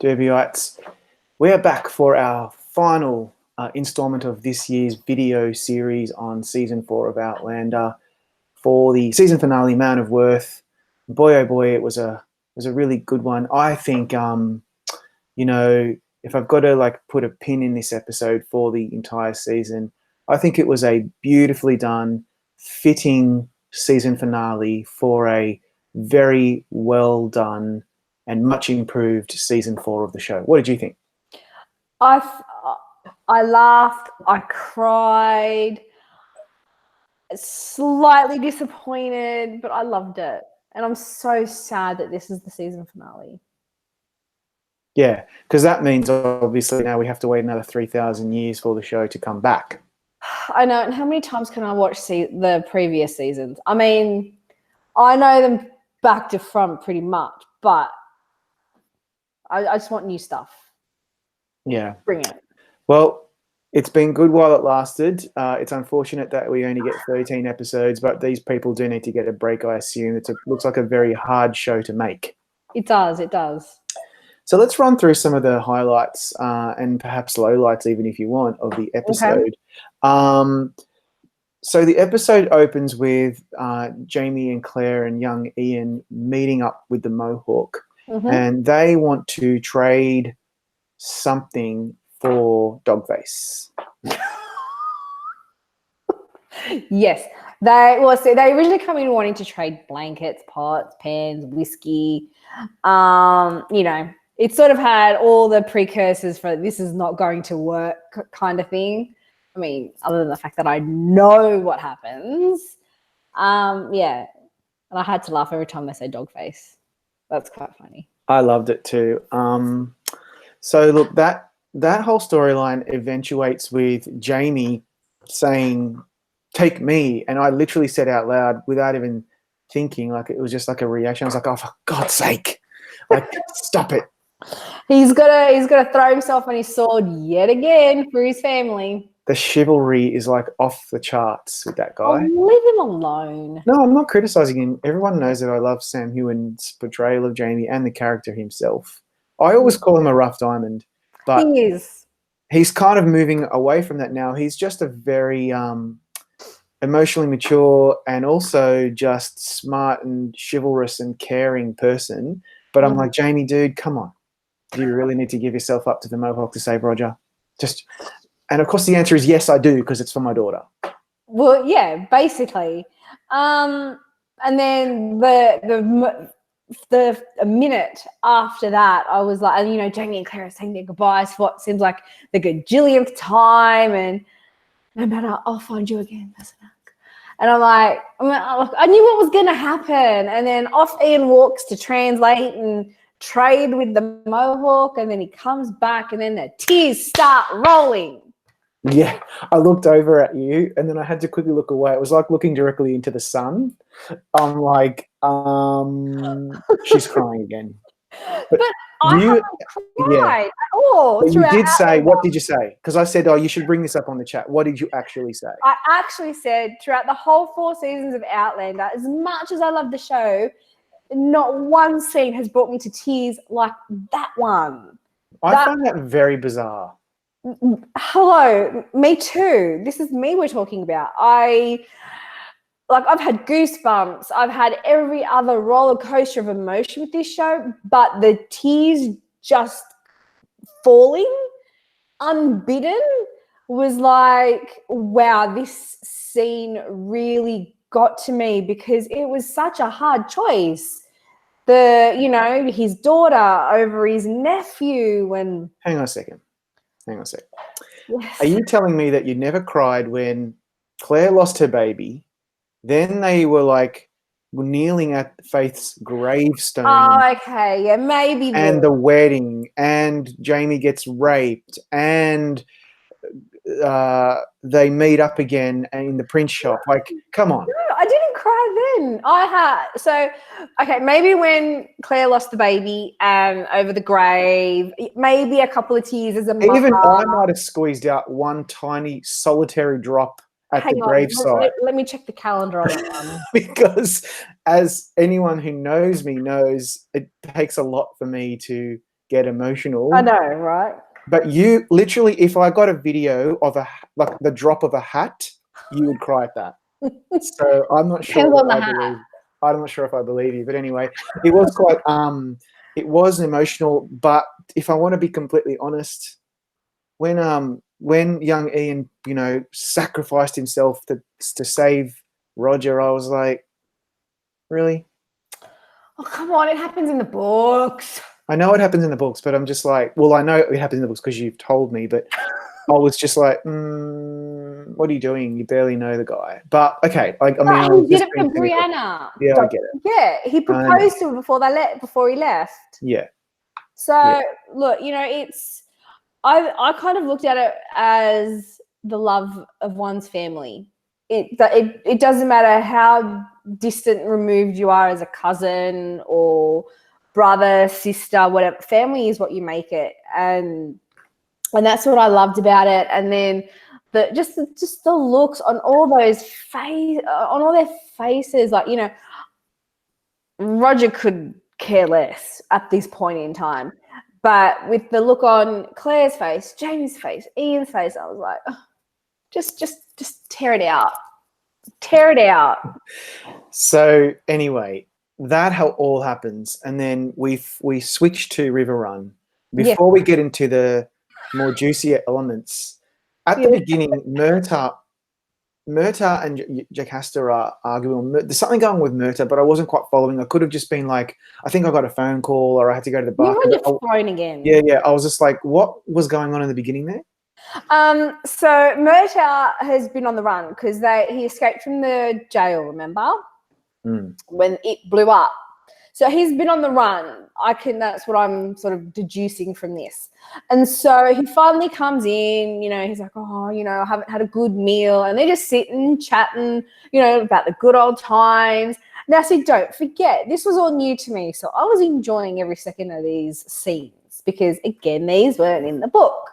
Derbyites. We are back for our final installment of this year's video series on season 4 of Outlander for the season finale, Man of Worth. Boy, oh boy, it was a really good one. I think, you know, if I've got to put a pin in this episode for the entire season, I think it was a beautifully done, fitting season finale for a very well done and much improved season 4 of the show. What did you think? I laughed, I cried, slightly disappointed, but I loved it. And I'm so sad that this is the season finale. Yeah, because that means obviously now we have to wait another 3,000 years for the show to come back. I know. And how many times can I watch the previous seasons? I mean, I know them back to front pretty much, but I just want new stuff. Yeah. Bring it. Well, it's been good while it lasted. It's unfortunate that we only get 13 episodes, but these people do need to get a break, I assume. Looks like a very hard show to make. It does. It does. So let's run through some of the highlights and perhaps lowlights, even if you want, of the episode. Okay. So the episode opens with Jamie and Claire and young Ian meeting up with the Mohawk, and they want to trade something for Dogface. Yes. They originally come in wanting to trade blankets, pots, pans, whiskey. You know, it sort of had all the precursors for this is not going to work kind of thing. I mean, other than the fact that I know what happens. Yeah. And I had to laugh every time they say Dogface. That's quite funny. I loved it too. So look, that whole storyline eventuates with Jamie saying, "Take me," and I literally said out loud without even thinking, it was just like a reaction. I was like, "Oh, for God's sake, stop it!" He's gotta throw himself on his sword yet again for his family. The chivalry is off the charts with that guy. Oh, leave him alone. No, I'm not criticizing him. Everyone knows that I love Sam Heughan's portrayal of Jamie and the character himself. I always call him a rough diamond, but he is. He's kind of moving away from that now. He's just a very emotionally mature and also just smart and chivalrous and caring person. But I'm like, Jamie, dude, come on. Do you really need to give yourself up to the Mohawk to save Roger? And of course the answer is yes, I do, because it's for my daughter. Well, yeah, basically. And then a minute after that, I was like, and Jamie and Claire are saying their goodbyes for what seems like the gajillionth time, and no matter, I'll find you again, and I'm like, I knew what was going to happen. And then off Ian walks to translate and trade with the Mohawk, and then he comes back, and then the tears start rolling. Yeah, I looked over at you, and then I had to quickly look away. It was like looking directly into the sun. I'm like, she's crying again. But I haven't cried at all. But you did say, what did you say? Because I said, you should bring this up on the chat. What did you actually say? I actually said throughout the whole 4 seasons of Outlander, as much as I love the show, not one scene has brought me to tears like that one. I find that very bizarre. Hello, me too. This is me we're talking about. I've had goosebumps. I've had every other roller coaster of emotion with this show, but the tears just falling unbidden was like, wow, this scene really got to me because it was such a hard choice. His daughter over his nephew. And Hang on a second. Yes. Yes. Are you telling me that you never cried when Claire lost her baby? Then they were kneeling at Faith's gravestone. Oh, okay. Yeah, maybe. And the wedding, and Jamie gets raped, and they meet up again in the print shop. Come on. No, I didn't cry then. Maybe when Claire lost the baby over the grave, maybe a couple of tears as a mother. Even I might have squeezed out one tiny solitary drop at the graveside. Let me check the calendar on that one. Because as anyone who knows me knows, it takes a lot for me to get emotional. I know, right? But you literally, if I got a video of like the drop of a hat, you would cry at that. So I'm not sure. Depends on the hat. I'm not sure if I believe you. But anyway, it was quite. It was emotional. But if I want to be completely honest, when young Ian, sacrificed himself to save Roger, I was like, really? Oh, come on, it happens in the books. I know it happens in the books, but I'm just like, well, I know it happens in the books because you've told me, but I was just like, what are you doing? You barely know the guy. But okay, I mean, he did it for Brianna. Yeah, I get it. Yeah, he proposed to her before he left. Yeah. So look, it's I kind of looked at it as the love of one's family. It doesn't matter how distant removed you are as a cousin or brother, sister, whatever. Family is what you make it, and that's what I loved about it. And then just the looks on all those on all their faces, like Roger could care less at this point in time, but with the look on Claire's face, Jamie's face, Ian's face, I was like, oh, just tear it out. Tear it out. So anyway, that all happens, and then we switch to Riverrun. Before we get into the more juicier elements, at the beginning, Murta and Jocasta are arguing. There's something going on with Murta, but I wasn't quite following. I could have just been like, I think I got a phone call, or I had to go to the bar. You were on your phone again. Yeah. I was just like, what was going on in the beginning there? So Murta has been on the run because he escaped from the jail, remember? When it blew up. So he's been on the run. That's what I'm sort of deducing from this. And so he finally comes in, he's like, oh, I haven't had a good meal. And they're just sitting, chatting, about the good old times. Now, see, don't forget, this was all new to me. So I was enjoying every second of these scenes because, again, these weren't in the book.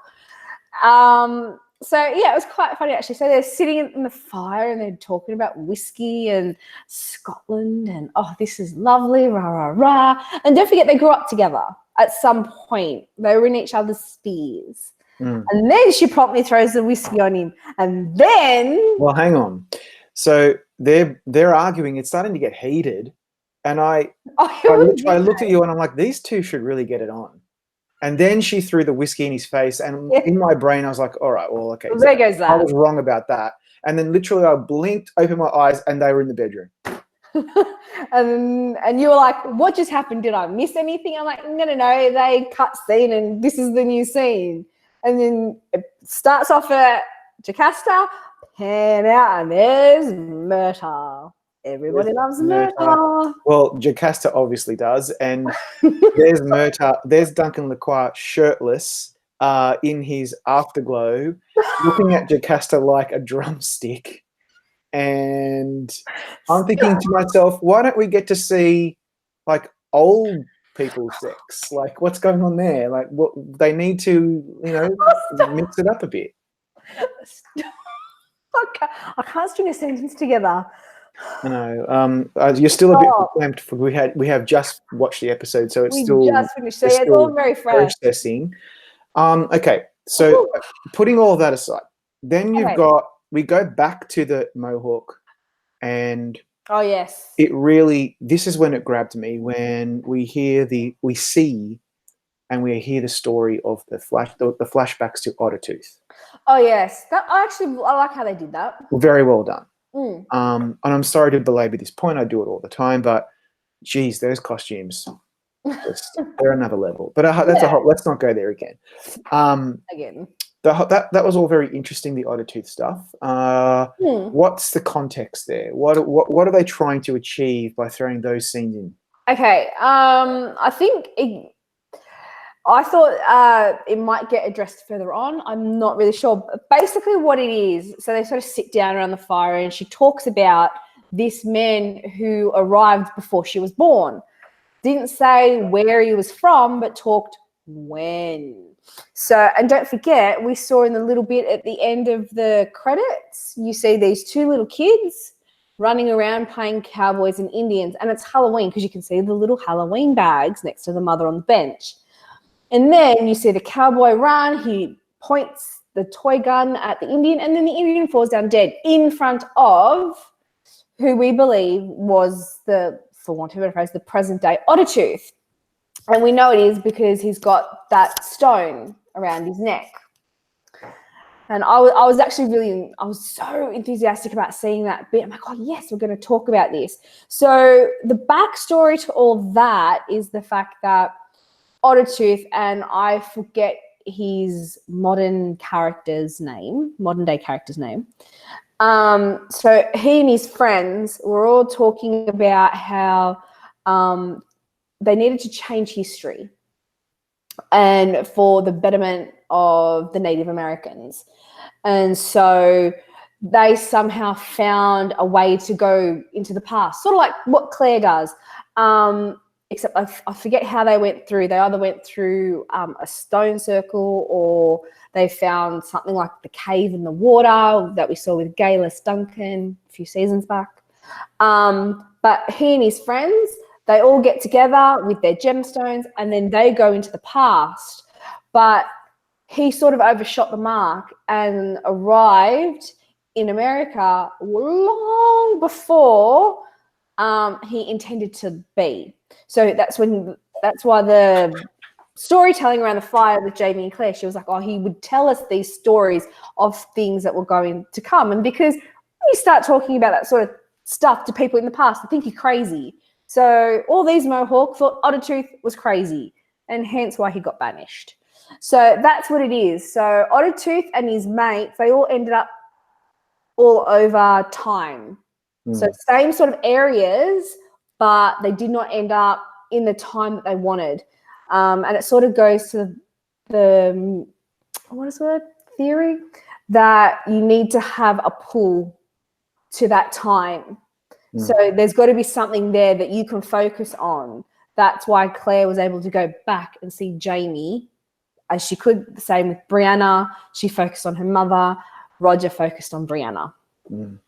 So yeah, it was quite funny actually. So they're sitting in the fire and they're talking about whiskey and Scotland and this is lovely, rah rah rah. And don't forget they grew up together at some point. They were in each other's spears. And then she promptly throws the whiskey on him. And then hang on. So they're arguing, it's starting to get heated. And I looked at you and I'm like, these two should really get it on. And then she threw the whiskey in his face, and in my brain, I was like, all right, well, okay. There goes that. I was wrong about that. And then literally I blinked, opened my eyes, and they were in the bedroom. and you were like, what just happened? Did I miss anything? I'm like, no. They cut scene, and this is the new scene. And then it starts off at Jocasta, pan out, and there's Murta. Everybody loves Murta. Well, Jocasta obviously does. And there's Murta. There's Duncan Lacroix shirtless in his afterglow, looking at Jocasta like a drumstick. And I'm thinking to myself, why don't we get to see like old people sex? Like, what's going on there? Like, what they need to, mix it up a bit. I can't string a sentence together. I know. You're still a bit clamped. We have just watched the episode, so it's still just finished. So it's all very fresh. Processing. Okay, so putting all of that aside, then we go back to the Mohawk, and this is when it grabbed me, when we hear the story of the flashbacks to Ottertooth. Oh yes, I like how they did that. Very well done. And I'm sorry to belabor this point. I do it all the time, but geez, those costumes, they're another level. But let's not go there again. Again, that was all very interesting. The Ottertooth stuff. What's the context there? What are they trying to achieve by throwing those scenes in? Okay, I thought it might get addressed further on. I'm not really sure. But basically what it is, so they sort of sit down around the fire and she talks about this man who arrived before she was born. Didn't say where he was from, but talked when. So, and don't forget, we saw in the little bit at the end of the credits, you see these two little kids running around playing cowboys and Indians, and it's Halloween because you can see the little Halloween bags next to the mother on the bench. And then you see the cowboy run. He points the toy gun at the Indian, and then the Indian falls down dead in front of who we believe was for want of a better phrase, the present day Ottertooth. And we know it is because he's got that stone around his neck. And I was so enthusiastic about seeing that bit. I'm like, oh, yes, we're going to talk about this. So the backstory to all that is the fact that Ottertooth, and I forget his modern day character's name. So he and his friends were all talking about how they needed to change history and for the betterment of the Native Americans. And so they somehow found a way to go into the past, sort of like what Claire does, except I forget how they went through. They either went through a stone circle, or they found something like the cave in the water that we saw with Gayless Duncan a few seasons back. But he and his friends, they all get together with their gemstones, and then they go into the past. But he sort of overshot the mark and arrived in America long before he intended to be. So that's why the storytelling around the fire with Jamie and Claire, she was like, oh, he would tell us these stories of things that were going to come. And because when you start talking about that sort of stuff to people in the past, they think you're crazy. So all these Mohawk thought Ottertooth was crazy, and hence why he got banished. So that's what it is. So Ottertooth and his mates, they all ended up all over time. So same sort of areas, but they did not end up in the time that they wanted. And it sort of goes to the theory that you need to have a pull to that time. So there's got to be something there that you can focus on. That's why Claire was able to go back and see Jamie as she could. The same with Brianna. She focused on her mother. Roger focused on Brianna. And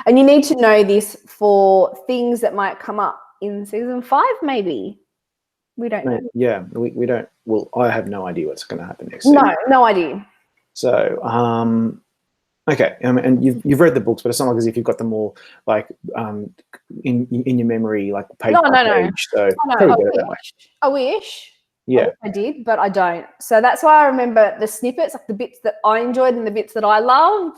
you need to know this for things that might come up in season 5, maybe. We don't know. Yeah, we don't. Well, I have no idea what's going to happen next season. No idea. So, okay, and you've read the books, but it's not like as if you've got them all like in your memory, like page by page. So I wish. Yeah, I did, but I don't. So that's why I remember the snippets, like the bits that I enjoyed and the bits that I loved.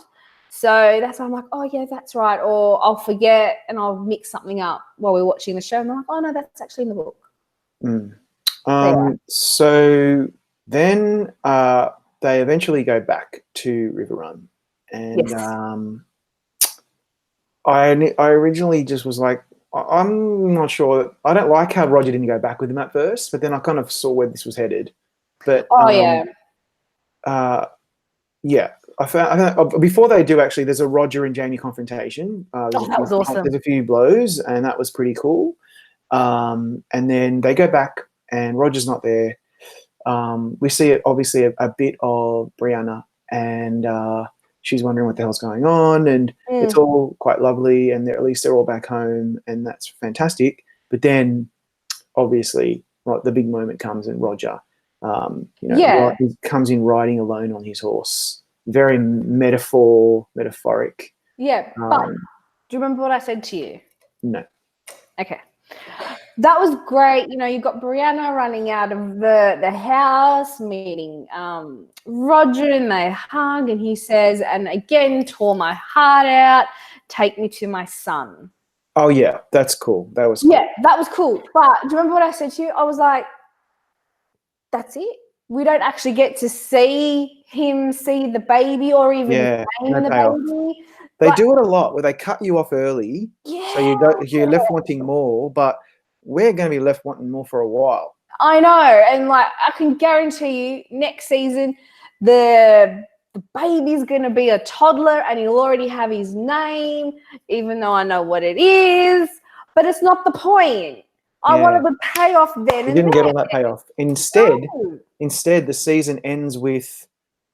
So that's why I'm like, oh yeah, that's right. Or I'll forget and I'll mix something up while we're watching the show. And I'm like, oh no, that's actually in the book. So then they eventually go back to Riverrun. And I originally just was like, I'm not sure. I don't like how Roger didn't go back with him at first, but then I kind of saw where this was headed. But I found before they do, actually, there's a Roger and Jamie confrontation. That was awesome. There's a few blows, and that was pretty cool. And then they go back, and Roger's not there. We see obviously a bit of Brianna, and she's wondering what the hell's going on, and it's all quite lovely, and at least they're all back home, and that's fantastic. But then, obviously, the big moment comes, and Roger, he comes in riding alone on his horse, very metaphoric. Yeah, but do you remember what I said to you? No. Okay. That was great. You know, you've got Brianna running out of the house, meeting Roger, and they hug, and he says, and again, tore my heart out, take me to my son. Oh, yeah, that's cool. That was cool. Yeah, that was cool. But do you remember what I said to you? I was like, that's it. We don't actually get to see him see the baby or even name the baby. They do it a lot where they cut you off early, so you're left wanting more, but we're going to be left wanting more for a while. I know, and like I can guarantee you, next season the baby's going to be a toddler, and he'll already have his name, even though I know what it is. But it's not the point. I wanted the payoff then. You didn't get all that payoff. Instead, the season ends with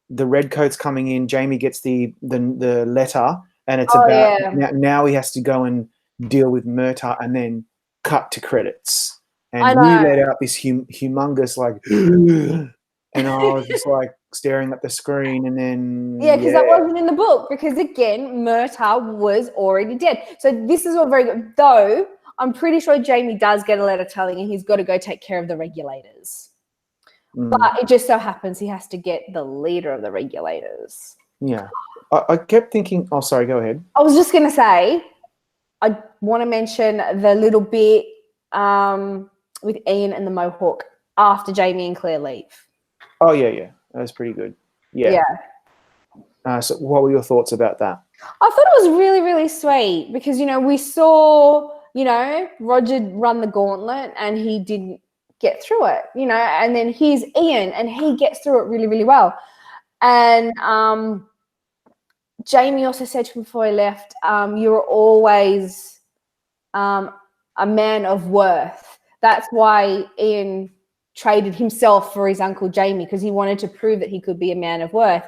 the Redcoats coming in. Jamie gets the letter, and it's about now he has to go and deal with Murtagh, and then cut to credits. I and you know. let out this humongous like, and I was just like staring at the screen, and then Yeah, because that wasn't in the book. Because again, Murtagh was already dead. So this is all very good. Though I'm pretty sure Jamie does get a letter telling him he's got to go take care of the regulators. But it just so happens he has to get the leader of the regulators. Yeah. I kept thinking, oh, sorry, go ahead. I was just going to say, I want to mention the little bit with Ian and the Mohawk after Jamie and Claire leave. Oh, yeah. That was pretty good. Yeah. So what were your thoughts about that? I thought it was really, really sweet because, we saw, Roger run the gauntlet and he didn't get through it, and then here's Ian and he gets through it really, really well. And Jamie also said to him before he left, you're always a man of worth. That's why Ian traded himself for his uncle Jamie, because he wanted to prove that he could be a man of worth.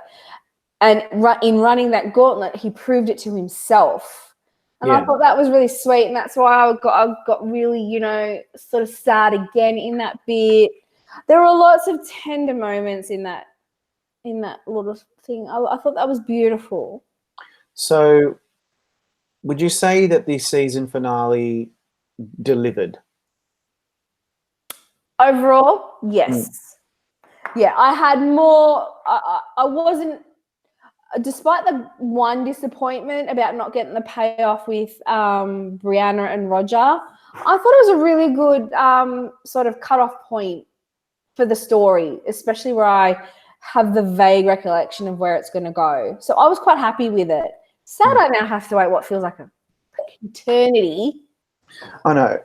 And in running that gauntlet, he proved it to himself. And I thought that was really sweet. And that's why I got really, sort of sad again in that bit. There were lots of tender moments in that little thing. I thought that was beautiful. So would you say that the season finale delivered? Overall, yes. Yeah, I had more. I wasn't, despite the one disappointment about not getting the payoff with Brianna and Roger, I thought it was a really good sort of cutoff point for the story, especially where I have the vague recollection of where it's going to go. So I was quite happy with it. Sad I now have to wait what feels like a eternity. I know.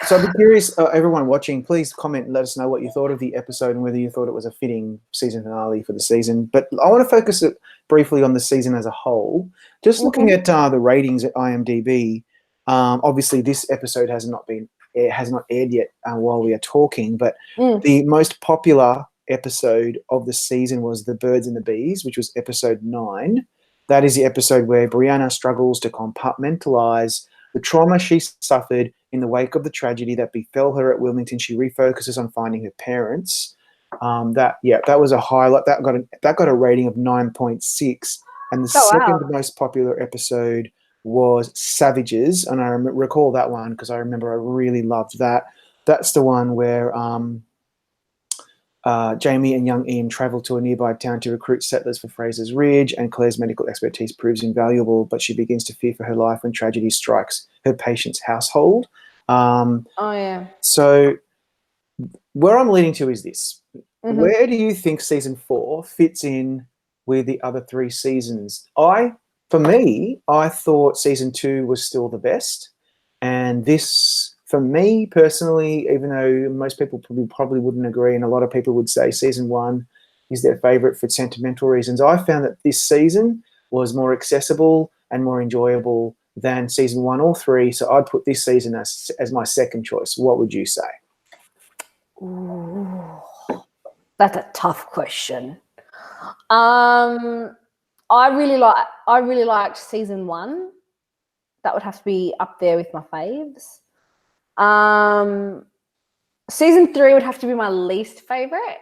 So I'd be curious, everyone watching, please comment and let us know what you thought of the episode and whether you thought it was a fitting season finale for the season. But I want to focus it briefly on the season as a whole. Just looking at the ratings at IMDb, obviously this episode has not aired yet while we are talking, but the most popular episode of the season was The Birds and the Bees, which was episode 9. That is the episode where Brianna struggles to compartmentalize the trauma she suffered in the wake of the tragedy that befell her at Wilmington. She refocuses on finding her parents. That was a highlight. That got a rating of 9.6. And the second most popular episode was Savages, and I recall that one because I remember I really loved that. That's the one where Jamie and young Ian travel to a nearby town to recruit settlers for Fraser's Ridge, and Claire's medical expertise proves invaluable, but she begins to fear for her life when tragedy strikes her patient's household. So where I'm leading to is this. Where do you think season 4 fits in with the other 3 seasons? For me, I thought season 2 was still the best, and this, for me personally, even though most people probably wouldn't agree, and a lot of people would say season 1 is their favorite for sentimental reasons, I found that this season was more accessible and more enjoyable than season 1 or 3. So I'd put this season as my second choice. What would you say? Ooh, that's a tough question. I really liked season 1. That would have to be up there with my faves. Season 3 would have to be my least favorite,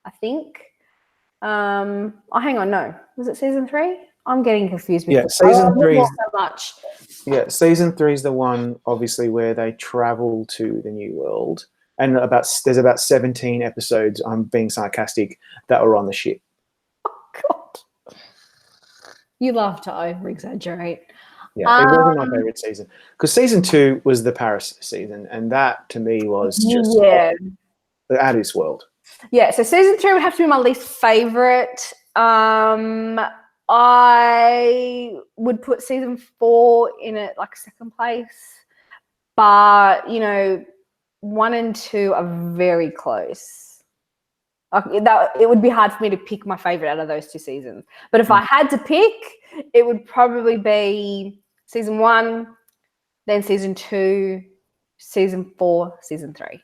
I think. Hang on, no. Was it season 3? I'm getting confused with season 3 so much. Yeah, season 3 is the one, obviously, where they travel to the New World, and there's about 17 episodes, I'm being sarcastic, that were on the ship. Oh, God. You love to over-exaggerate. Yeah, it wasn't my favorite season, because season 2 was the Paris season, and that to me was just out of this world. Yeah, so season 3 would have to be my least favorite. I would put season 4 in it like second place, but 1 and 2 are very close. It would be hard for me to pick my favorite out of those 2 seasons. But if I had to pick, it would probably be season 1, then season 2, season 4, season 3.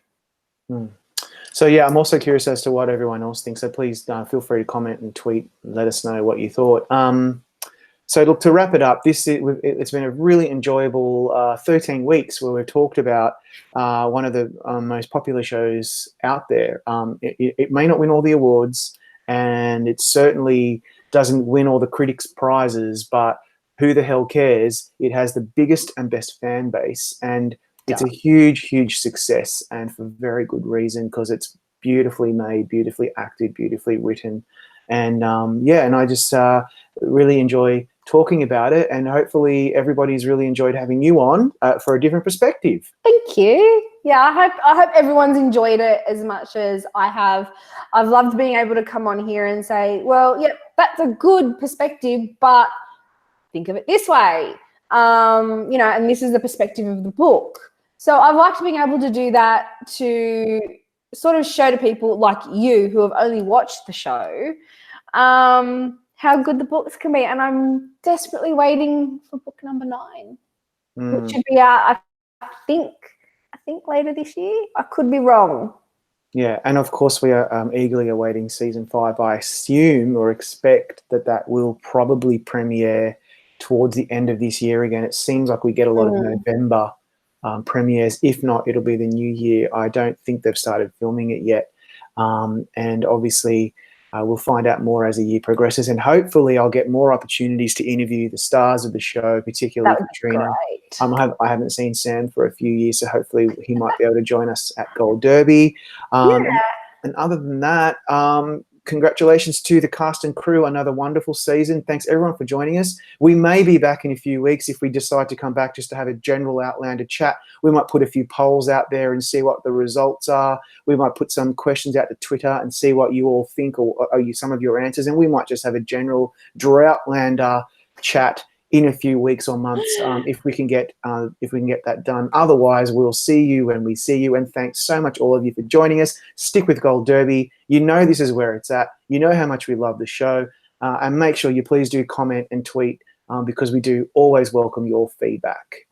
So yeah, I'm also curious as to what everyone else thinks. So please feel free to comment and tweet and let us know what you thought. So look, to wrap it up, it's been a really enjoyable 13 weeks where we've talked about one of the most popular shows out there. It may not win all the awards, and it certainly doesn't win all the critics' prizes, but who the hell cares? It has the biggest and best fan base, and it's a huge, huge success, and for very good reason, because it's beautifully made, beautifully acted, beautifully written. And and I just really enjoy talking about it, and hopefully everybody's really enjoyed having you on for a different perspective. Thank you. Yeah, I hope everyone's enjoyed it as much as I have. I've loved being able to come on here and say, well, yeah, that's a good perspective, but think of it this way, and this is the perspective of the book. So I've liked being able to do that, to sort of show to people like you who have only watched the show how good the books can be. And I'm desperately waiting for book number 9, which should be out, I think later this year. I could be wrong. Yeah, and of course we are eagerly awaiting season 5. I assume or expect that will probably premiere towards the end of this year again. It seems like we get a lot of November premieres. If not, it'll be the new year. I don't think they've started filming it yet. And obviously we'll find out more as the year progresses, and hopefully I'll get more opportunities to interview the stars of the show, particularly Caitriona. I haven't seen Sam for a few years, so hopefully he might be able to join us at Gold Derby. And other than that, congratulations to the cast and crew. Another wonderful season. Thanks everyone for joining us. We may be back in a few weeks if we decide to come back just to have a general Outlander chat. We might put a few polls out there and see what the results are. We might put some questions out to Twitter and see what you all think, or some of your answers. And we might just have a general Outlander chat in a few weeks or months if we can get that done. Otherwise, we'll see you when we see you. And thanks so much, all of you, for joining us. Stick with Gold Derby. You know this is where it's at. You know how much we love the show. And make sure you please do comment and tweet because we do always welcome your feedback.